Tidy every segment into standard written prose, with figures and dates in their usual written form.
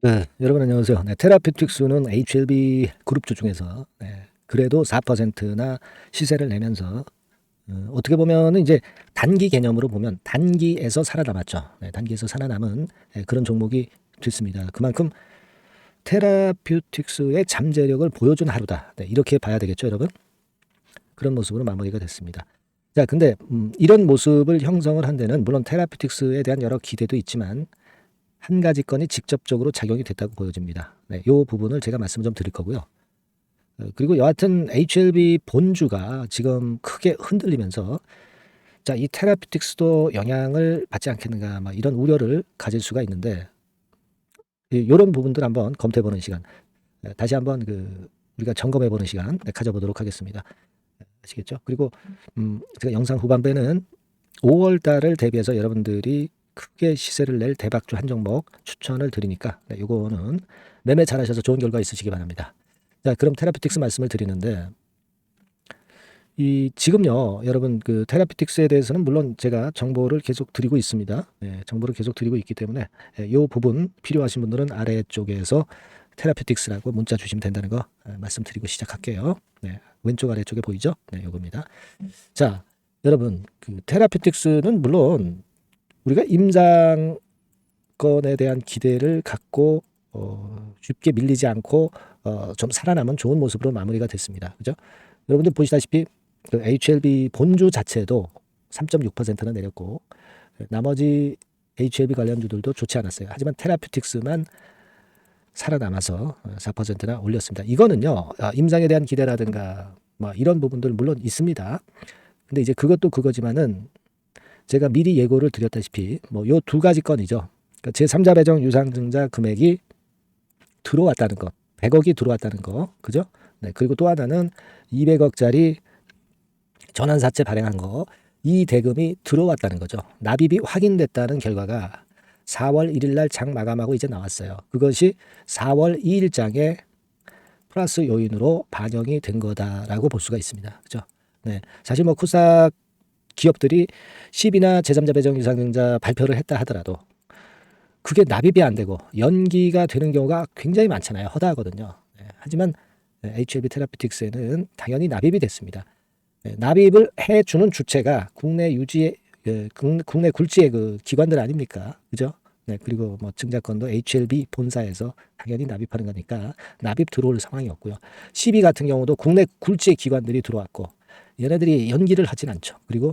네, 여러분 안녕하세요. 네, 테라피틱스는 HLB 그룹주 중에서 그래도 4%나 시세를 내면서 어떻게 보면은 이제 단기 개념으로 보면 단기에서 살아남았죠. 단기에서 살아남은 그런 종목이 됐습니다. 그만큼 테라피틱스의 잠재력을 보여준 하루다. 이렇게 봐야 되겠죠, 여러분? 그런 모습으로 마무리가 됐습니다. 자, 근데 이런 모습을 형성을 한 데는 물론 테라피틱스에 대한 여러 기대도 있지만 한 가지 건이 직접적으로 작용이 됐다고 보여집니다. 이 부분을 제가 말씀 좀 드릴 거고요. 그리고 여하튼 HLB 본주가 지금 크게 흔들리면서 자, 이 테라피틱스도 영향을 받지 않겠는가 이런 우려를 가질 수가 있는데 이런 부분들 한번 검토해 보는 시간, 다시 한번 우리가 점검해 보는 시간 가져보도록 하겠습니다. 아시겠죠? 그리고 제가 영상 후반부에는 5월 달을 대비해서 여러분들이 크게 시세를 낼 대박주 한 종목 추천을 드리니까 요거는 매매 잘하셔서 좋은 결과 있으시기 바랍니다. 자, 그럼 테라피틱스 말씀을 드리는데 지금요, 여러분 테라피틱스에 대해서는 물론 제가 정보를 계속 드리고 있습니다. 정보를 계속 드리고 있기 때문에 이 부분 필요하신 분들은 아래쪽에서 테라피틱스라고 문자 주시면 된다는 거 말씀드리고 시작할게요. 왼쪽 아래쪽에 보이죠? 요겁니다. 자, 여러분 테라피틱스는 물론 우리가 임상권에 대한 기대를 갖고 쉽게 밀리지 않고 좀 살아남은 좋은 모습으로 마무리가 됐습니다. 그죠? 여러분들 보시다시피 HLB 본주 자체도 3.6%나 내렸고 나머지 HLB 관련주들도 좋지 않았어요. 하지만 테라피틱스만 살아남아서 4%나 올렸습니다. 이거는요, 임상에 대한 기대라든가 이런 부분들 물론 있습니다. 근데 이제 그것도 그거지만은 제가 미리 예고를 드렸다시피 요 두 가지 건이죠. 그러니까 제3자 배정 유상증자 금액이 들어왔다는 것, 100억이 들어왔다는 거, 그죠? 그리고 또 하나는 200억짜리 전환사채 발행한 거, 이 대금이 들어왔다는 거죠. 납입이 확인됐다는 결과가 4월 1일 날 장 마감하고 이제 나왔어요. 그것이 4월 2일 장에 플러스 요인으로 반영이 된 거다라고 볼 수가 있습니다. 그죠? 사실 코스닥 기업들이 10이나 제3자 배정 유상증자 발표를 했다 하더라도 그게 납입이 안 되고 연기가 되는 경우가 굉장히 많잖아요. 허다하거든요. 하지만 HLB 테라피틱스에는 당연히 납입이 됐습니다. 납입을 해주는 주체가 국내 유지의 국내 굴지의 기관들 아닙니까? 그죠? 그리고 증자권도 HLB 본사에서 당연히 납입하는 거니까 납입 들어올 상황이었고요. 12 같은 경우도 국내 굴지의 기관들이 들어왔고 얘네들이 연기를 하진 않죠. 그리고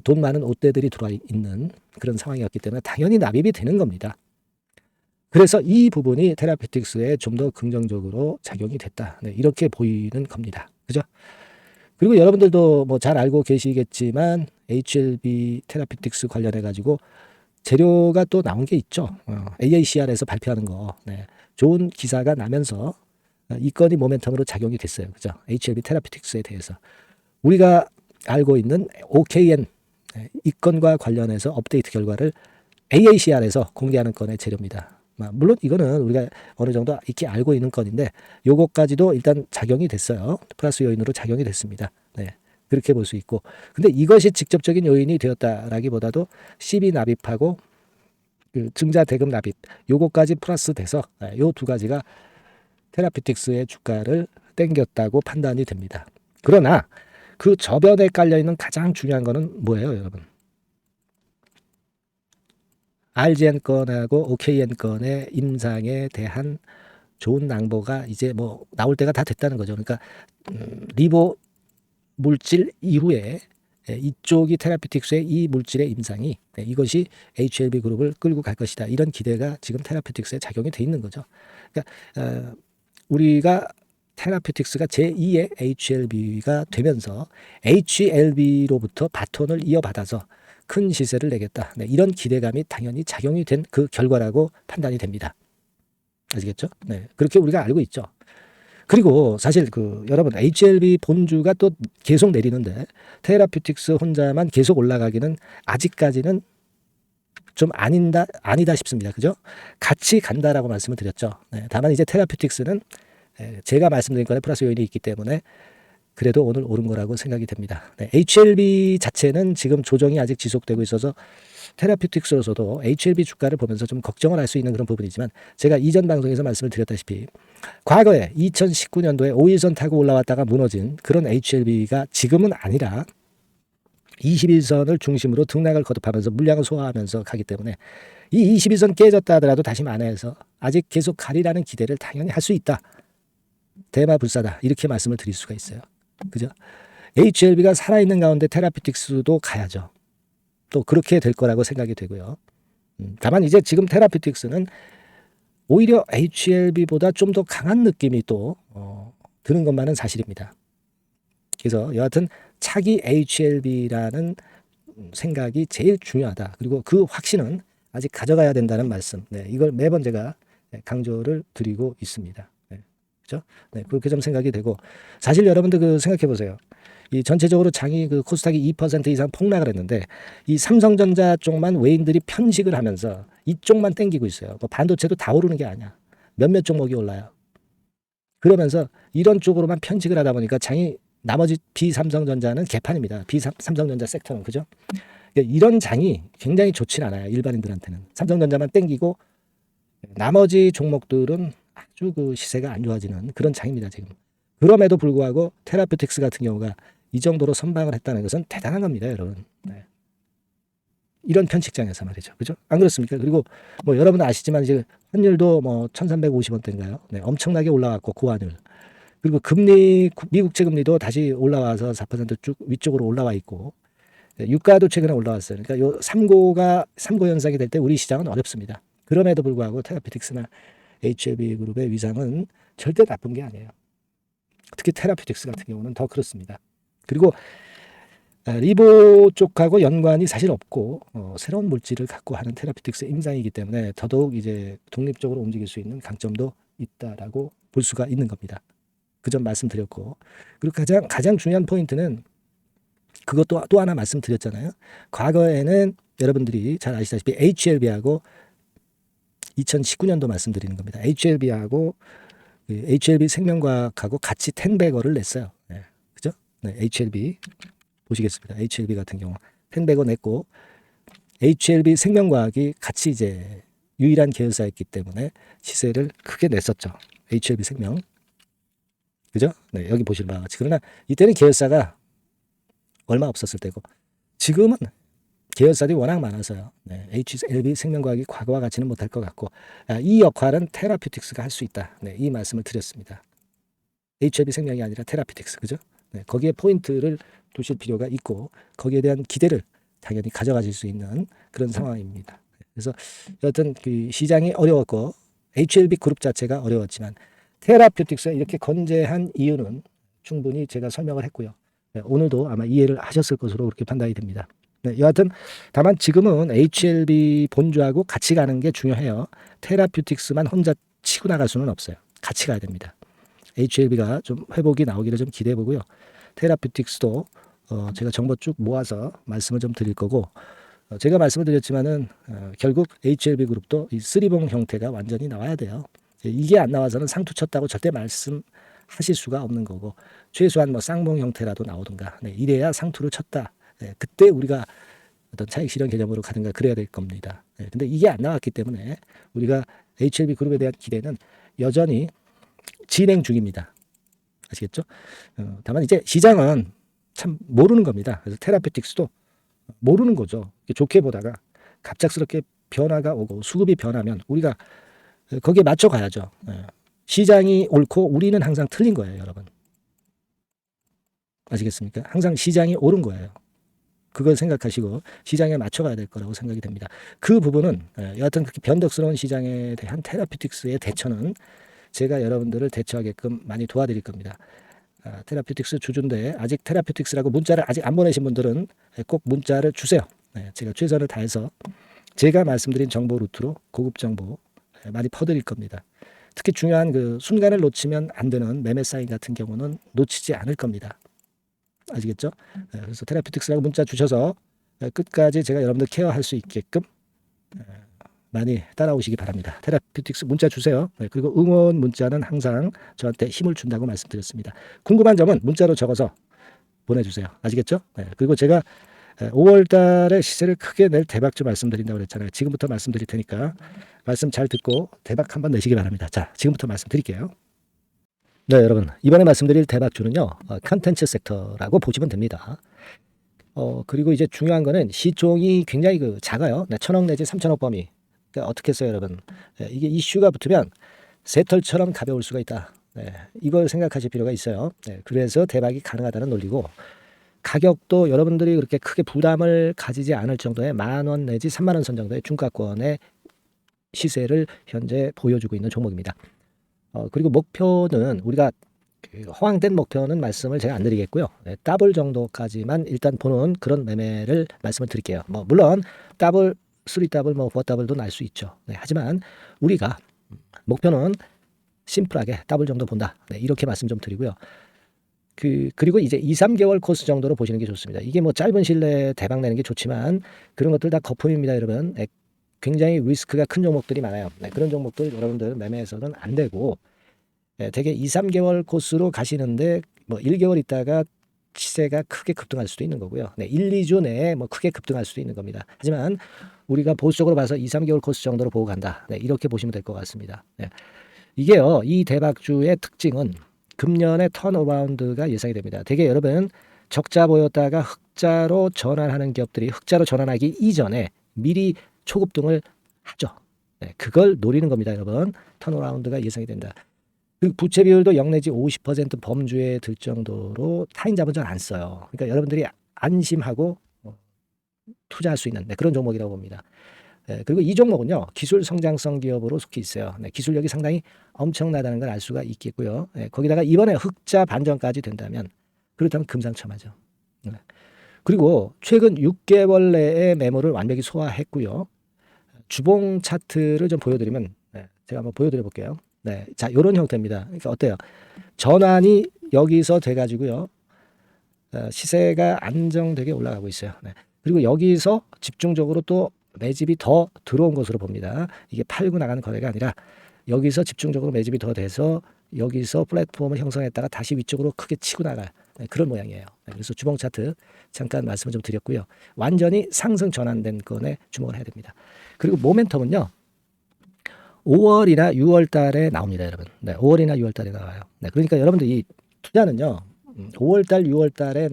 돈 많은 옷대들이 들어와 있는 그런 상황이었기 때문에 당연히 납입이 되는 겁니다. 그래서 이 부분이 테라피틱스에 좀 더 긍정적으로 작용이 됐다. 이렇게 보이는 겁니다. 그죠? 그리고 여러분들도 잘 알고 계시겠지만 HLB 테라피틱스 관련해 가지고 재료가 또 나온 게 있죠. AACR에서 발표하는 거. 좋은 기사가 나면서 이 건이 모멘텀으로 작용이 됐어요. 그죠? HLB 테라피틱스에 대해서. 우리가 알고 있는 OKN 이 건과 관련해서 업데이트 결과를 AACR에서 공개하는 건의 재료입니다. 물론 이거는 우리가 어느 정도 익히 알고 있는 건인데 요거까지도 일단 작용이 됐어요. 플러스 요인으로 작용이 됐습니다. 그렇게 볼 수 있고, 근데 이것이 직접적인 요인이 되었다라기보다도 CB 납입하고 증자 대금 납입 요거까지 플러스 돼서 요 두 가지가 테라피틱스의 주가를 땡겼다고 판단이 됩니다. 그러나 그 저변에 깔려 있는 가장 중요한 거는 뭐예요, 여러분? RGN 건하고 OKN 건의 임상에 대한 좋은 낭보가 이제 나올 때가 다 됐다는 거죠. 그러니까 리보 물질 이후에 이쪽이 테라피틱스의 이 물질의 임상이 이것이 HLB 그룹을 끌고 갈 것이다. 이런 기대가 지금 테라피틱스에 작용이 돼 있는 거죠. 그러니까 우리가 테라피틱스가 제2의 HLB가 되면서 HLB로부터 바톤을 이어받아서 큰 시세를 내겠다. 이런 기대감이 당연히 작용이 된 그 결과라고 판단이 됩니다. 아시겠죠? 그렇게 우리가 알고 있죠. 그리고 사실 여러분 HLB 본주가 또 계속 내리는데 테라피틱스 혼자만 계속 올라가기는 아직까지는 좀 아니다 싶습니다. 그죠? 같이 간다라고 말씀을 드렸죠. 다만 이제 테라피틱스는 제가 말씀드린 건에 플러스 요인이 있기 때문에 그래도 오늘 오른 거라고 생각이 됩니다. 네, HLB 자체는 지금 조정이 아직 지속되고 있어서 테라퓨틱스로서도 HLB 주가를 보면서 좀 걱정을 할 수 있는 그런 부분이지만 제가 이전 방송에서 말씀을 드렸다시피 과거에 2019년도에 5일선 타고 올라왔다가 무너진 그런 HLB가 지금은 아니라 21선을 중심으로 등락을 거듭하면서 물량을 소화하면서 가기 때문에 이 21선 깨졌다 하더라도 다시 만회해서 아직 계속 가리라는 기대를 당연히 할 수 있다. 대마불사다. 이렇게 말씀을 드릴 수가 있어요. 그죠? HLB가 살아있는 가운데 테라피틱스도 가야죠. 또 그렇게 될 거라고 생각이 되고요. 다만 이제 지금 테라피틱스는 오히려 HLB보다 좀 더 강한 느낌이 또 드는 것만은 사실입니다. 그래서 여하튼 차기 HLB라는 생각이 제일 중요하다. 그리고 그 확신은 아직 가져가야 된다는 말씀. 네, 이걸 매번 제가 강조를 드리고 있습니다. 네, 그렇죠? 네, 그렇게 좀 생각이 되고 사실 여러분들 그 생각해 보세요. 이 전체적으로 장이 그 코스닥이 2% 이상 폭락을 했는데 이 삼성전자 쪽만 외인들이 편식을 하면서 이쪽만 땡기고 있어요. 뭐 반도체도 다 오르는 게 아니야. 몇몇 종목이 올라요. 그러면서 이런 쪽으로만 편식을 하다 보니까 장이 나머지 비삼성전자는 개판입니다. 비삼성전자 섹터는 그죠? 이런 장이 굉장히 좋진 않아요. 일반인들한테는. 삼성전자만 땡기고 나머지 종목들은 아주 그 시세가 안 좋아지는 그런 장입니다. 지금. 그럼에도 불구하고 테라퓨틱스 같은 경우가 이 정도로 선방을 했다는 것은 대단한 겁니다. 여러분. 네. 이런 편식장에서 말이죠. 그죠? 안 그렇습니까? 그리고 뭐 여러분 아시지만 이제 환율도 뭐 1350원대인가요? 네, 엄청나게 올라왔고 고환율. 그리고 금리 미국채 금리도 다시 올라와서 4%쭉 위쪽으로 올라와 있고 유가도 최근에 올라왔어요. 그러니까 요 삼고 현상이 될 때 우리 시장은 어렵습니다. 그럼에도 불구하고 테라피틱스나 HLB 그룹의 위상은 절대 나쁜 게 아니에요. 특히 테라피틱스 같은 경우는 더 그렇습니다. 그리고 리보 쪽하고 연관이 사실 없고 새로운 물질을 갖고 하는 테라피틱스 임상이기 때문에 더더욱 이제 독립적으로 움직일 수 있는 강점도 있다라고 볼 수가 있는 겁니다. 그 점 말씀드렸고 그리고 가장 중요한 포인트는 그것도 또 하나 말씀드렸잖아요. 과거에는 여러분들이 잘 아시다시피 HLB하고 2019년도 말씀드리는 겁니다. HLB하고 HLB 생명과학하고 같이 10배거를 냈어요. 네. 그죠? 네, HLB 보시겠습니다. HLB 같은 경우 10배거 냈고 HLB 생명과학이 같이 이제 유일한 계열사였기 때문에 시세를 크게 냈었죠. HLB 생명. 그죠? 네, 여기 보시는 바와 같이. 그러나 이때는 계열사가 얼마 없었을 때고 지금은 계열사들이 워낙 많아서요. 네, HLB 생명과학이 과거와 같이는 못할 것 같고 이 역할은 테라퓨틱스가 할 수 있다. 네, 이 말씀을 드렸습니다. HLB 생명이 아니라 테라퓨틱스. 그죠? 네, 거기에 포인트를 두실 필요가 있고 거기에 대한 기대를 당연히 가져가실 수 있는 그런 상황입니다. 그래서 여하튼 그 시장이 어려웠고 HLB 그룹 자체가 어려웠지만 테라퓨틱스가 이렇게 건재한 이유는 충분히 제가 설명을 했고요. 네, 오늘도 아마 이해를 하셨을 것으로 그렇게 판단이 됩니다. 네, 여하튼 다만 지금은 HLB 본주하고 같이 가는 게 중요해요. 테라퓨틱스만 혼자 치고 나갈 수는 없어요. 같이 가야 됩니다. HLB가 좀 회복이 나오기를 좀 기대해 보고요. 테라퓨틱스도 제가 정보 쭉 모아서 말씀을 좀 드릴 거고 제가 말씀을 드렸지만은 결국 HLB 그룹도 이 쓰리봉 형태가 완전히 나와야 돼요. 이게 안 나와서는 상투 쳤다고 절대 말씀하실 수가 없는 거고 최소한 뭐 쌍봉 형태라도 나오든가 네, 이래야 상투를 쳤다. 네, 그때 우리가 어떤 차익 실현 개념으로 가든가 그래야 될 겁니다. 네, 근데 이게 안 나왔기 때문에 우리가 HLB 그룹에 대한 기대는 여전히 진행 중입니다. 아시겠죠? 다만 이제 시장은 참 모르는 겁니다. 그래서 테라피틱스도 모르는 거죠. 좋게 보다가 갑작스럽게 변화가 오고 수급이 변하면 우리가 거기에 맞춰 가야죠. 시장이 옳고 우리는 항상 틀린 거예요, 여러분. 아시겠습니까? 항상 시장이 옳은 거예요. 그걸 생각하시고 시장에 맞춰 가야 될 거라고 생각이 됩니다. 그 부분은 여하튼 그렇게 변덕스러운 시장에 대한 테라피틱스의 대처는 제가 여러분들을 대처하게끔 많이 도와드릴 겁니다. 테라피틱스 주주인데 아직 테라피틱스라고 문자를 아직 안 보내신 분들은 꼭 문자를 주세요. 제가 최선을 다해서 제가 말씀드린 정보 루트로 고급 정보 많이 퍼드릴 겁니다. 특히 중요한 그 순간을 놓치면 안 되는 매매 사인 같은 경우는 놓치지 않을 겁니다. 아시겠죠? 그래서 테라피틱스라고 문자 주셔서 끝까지 제가 여러분들 케어할 수 있게끔 많이 따라오시기 바랍니다. 테라피틱스 문자 주세요. 네, 그리고 응원 문자는 항상 저한테 힘을 준다고 말씀드렸습니다. 궁금한 점은 문자로 적어서 보내주세요. 아시겠죠? 네, 그리고 제가 5월 달에 시세를 크게 낼 대박주 말씀드린다고 그랬잖아요. 지금부터 말씀드릴 테니까 말씀 잘 듣고 대박 한번 내시기 바랍니다. 자, 지금부터 말씀드릴게요. 네, 여러분. 이번에 말씀드릴 대박주는요. 컨텐츠 섹터라고 보시면 됩니다. 그리고 이제 중요한 거는 시총이 굉장히 작아요. 네, 1,000억 내지 3,000억 범위. 그러니까 어떻게 했어요, 여러분? 이게 이슈가 붙으면 새털처럼 가벼울 수가 있다. 네, 이걸 생각하실 필요가 있어요. 네, 그래서 대박이 가능하다는 논리고 가격도 여러분들이 그렇게 크게 부담을 가지지 않을 정도의 10,000원 내지 30,000원 선 정도의 중가권의 시세를 현재 보여주고 있는 종목입니다. 그리고 목표는 우리가 허황된 목표는 말씀을 제가 안 드리겠고요. 네, 더블 정도까지만 일단 보는 그런 매매를 말씀을 드릴게요. 뭐 물론 더블, 3더블, 뭐 4더블도 날 수 있죠. 네, 하지만 우리가 목표는 심플하게 더블 정도 본다. 네, 이렇게 말씀 좀 드리고요. 그리고 이제 2, 3개월 코스 정도로 보시는 게 좋습니다. 이게 뭐 짧은 시일 내에 대박 내는 게 좋지만 그런 것들 다 거품입니다, 여러분. 네, 굉장히 리스크가 큰 종목들이 많아요. 네, 그런 종목들 여러분들 매매해서는 안 되고 되게 2, 3개월 코스로 가시는데 뭐 1개월 있다가 시세가 크게 급등할 수도 있는 거고요. 네, 1, 2주 내에 뭐 크게 급등할 수도 있는 겁니다. 하지만 우리가 보수적으로 봐서 2, 3개월 코스 정도로 보고 간다. 네, 이렇게 보시면 될 것 같습니다. 네. 이게요, 이 대박주의 특징은 금년에 턴어라운드가 예상이 됩니다. 되게 여러분 적자 보였다가 흑자로 전환하는 기업들이 흑자로 전환하기 이전에 미리 초급등을 하죠. 네, 그걸 노리는 겁니다, 여러분. 턴어라운드가 예상이 된다. 그 부채 비율도 0 내지 50% 범주에 들 정도로 타인 자본 잘 안 써요. 그러니까 여러분들이 안심하고 투자할 수 있는 그런 종목이라고 봅니다. 그리고 이 종목은요, 기술 성장성 기업으로 속해 있어요. 기술력이 상당히 엄청나다는 걸 알 수가 있겠고요. 거기다가 이번에 흑자 반전까지 된다면 그렇다면 금상첨화죠. 그리고 최근 6개월 내에 매물을 완벽히 소화했고요. 주봉 차트를 좀 보여드리면 제가 한번 보여드려 볼게요. 네, 자, 이런 형태입니다. 그러니까 어때요? 전환이 여기서 돼가지고요, 시세가 안정되게 올라가고 있어요. 네. 그리고 여기서 집중적으로 또 매집이 더 들어온 것으로 봅니다. 이게 팔고 나가는 거래가 아니라 여기서 집중적으로 매집이 더 돼서 여기서 플랫폼을 형성했다가 다시 위쪽으로 크게 치고 나갈 그런 모양이에요. 그래서 주봉 차트 잠깐 말씀을 좀 드렸고요. 완전히 상승 전환된 건에 주목을 해야 됩니다. 그리고 모멘텀은요, 5월이나 6월 달에 나옵니다, 여러분. 네, 5월이나 6월 달에 나와요. 네, 그러니까 여러분들 이 투자는요, 5월 달, 6월 달에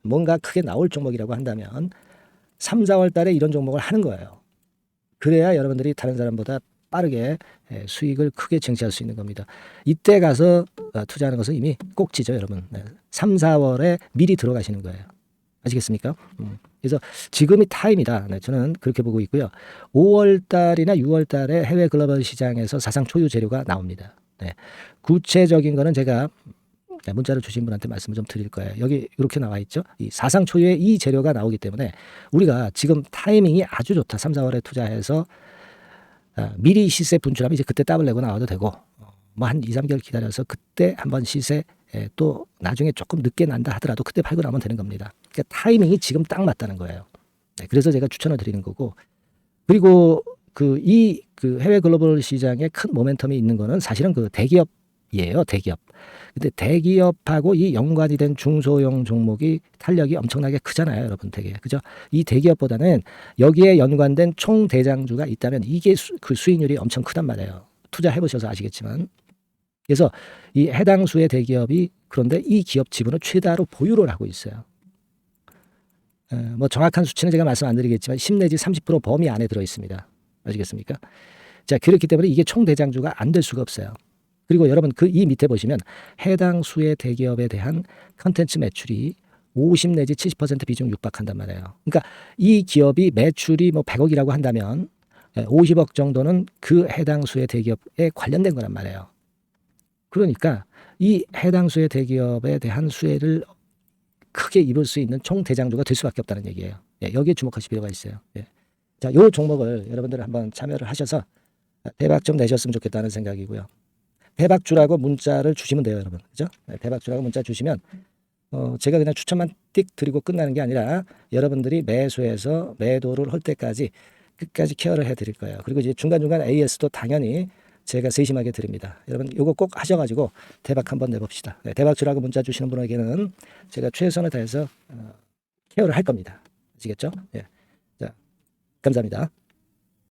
뭔가 크게 나올 종목이라고 한다면 3, 4월 달에 이런 종목을 하는 거예요. 그래야 여러분들이 다른 사람보다 빠르게 수익을 크게 쟁취할 수 있는 겁니다. 이때 가서 투자하는 것은 이미 꼭지죠, 여러분. 3, 4월에 미리 들어가시는 거예요. 아시겠습니까? 그래서 지금이 타임이다. 네, 저는 그렇게 보고 있고요. 5월 달이나 6월 달에 해외 글로벌 시장에서 사상 초유 재료가 나옵니다. 네, 구체적인 거는 제가 문자를 주신 분한테 말씀을 좀 드릴 거예요. 여기 이렇게 나와 있죠. 이 사상 초유의 이 재료가 나오기 때문에 우리가 지금 타이밍이 아주 좋다. 3, 4월에 투자해서 미리 시세 분출하면 이제 그때 더블 내고 나와도 되고 뭐 한 2, 3개월 기다려서 그때 한번 시세 또 나중에 조금 늦게 난다 하더라도 그때 팔고 나면 되는 겁니다. 그러니까 타이밍이 지금 딱 맞다는 거예요. 네, 그래서 제가 추천을 드리는 거고, 그리고 그 해외 글로벌 시장에 큰 모멘텀이 있는 거는 사실은 그 대기업이에요. 대기업. 근데 대기업하고 이 연관이 된 중소형 종목이 탄력이 엄청나게 크잖아요, 여러분. 되게 그죠? 이 대기업보다는 여기에 연관된 총 대장주가 있다면 이게 그 수익률이 엄청 크단 말이에요. 투자해 보셔서 아시겠지만. 그래서 이 해당 수의 대기업이 그런데 이 기업 지분을 최다로 보유를 하고 있어요. 뭐 정확한 수치는 제가 말씀 안 드리겠지만 10 내지 30% 범위 안에 들어 있습니다. 아시겠습니까? 자, 그렇기 때문에 이게 총 대장주가 안 될 수가 없어요. 그리고 여러분 이 밑에 보시면 해당 수의 대기업에 대한 컨텐츠 매출이 50 내지 70% 비중 육박한단 말이에요. 그러니까 이 기업이 매출이 뭐 100억이라고 한다면 50억 정도는 그 해당 수의 대기업에 관련된 거란 말이에요. 그러니까 이 해당 수의 대기업에 대한 수혜를 크게 입을 수 있는 총 대장주가 될 수밖에 없다는 얘기예요. 여기에 주목하실 필요가 있어요. 자, 요 종목을 여러분들 한번 참여를 하셔서 대박 좀 내셨으면 좋겠다는 생각이고요. 대박주라고 문자를 주시면 돼요, 여러분. 그죠? 대박주라고 문자 주시면 제가 그냥 추천만 띡 드리고 끝나는 게 아니라 여러분들이 매수해서 매도를 할 때까지 끝까지 케어를 해드릴 거예요. 그리고 이제 중간중간 AS도 당연히 제가 세심하게 드립니다. 여러분 요거 꼭 하셔가지고 대박 한번 내봅시다. 네, 대박 주라고 문자 주시는 분에게는 제가 최선을 다해서 케어를 할 겁니다. 아시겠죠? 예. 자, 감사합니다.